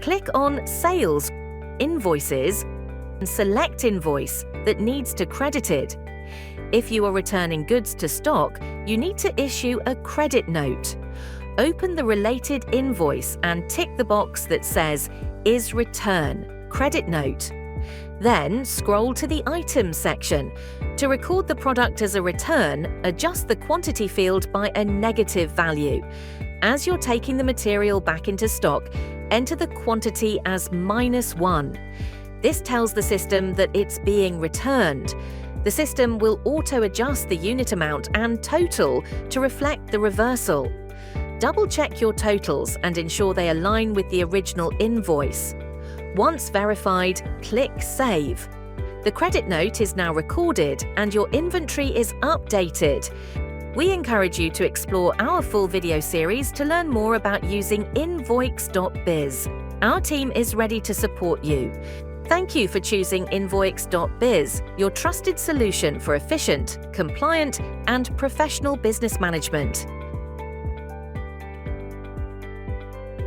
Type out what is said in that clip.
Click on Sales, Invoices, and select invoice that needs to credited. If you are returning goods to stock, you need to issue a credit note. Open the related invoice and tick the box that says Is Return, Credit Note. Then scroll to the Items section. To record the product as a return, adjust the quantity field by a negative value. As you're taking the material back into stock, enter the quantity as -1. This tells the system that it's being returned. The system will auto-adjust the unit amount and total to reflect the reversal. Double-check your totals and ensure they align with the original invoice. Once verified, click Save. The credit note is now recorded and your inventory is updated. We encourage you to explore our full video series to learn more about using Invoix.biz. Our team is ready to support you. Thank you for choosing Invoix.biz, your trusted solution for efficient, compliant, and professional business management.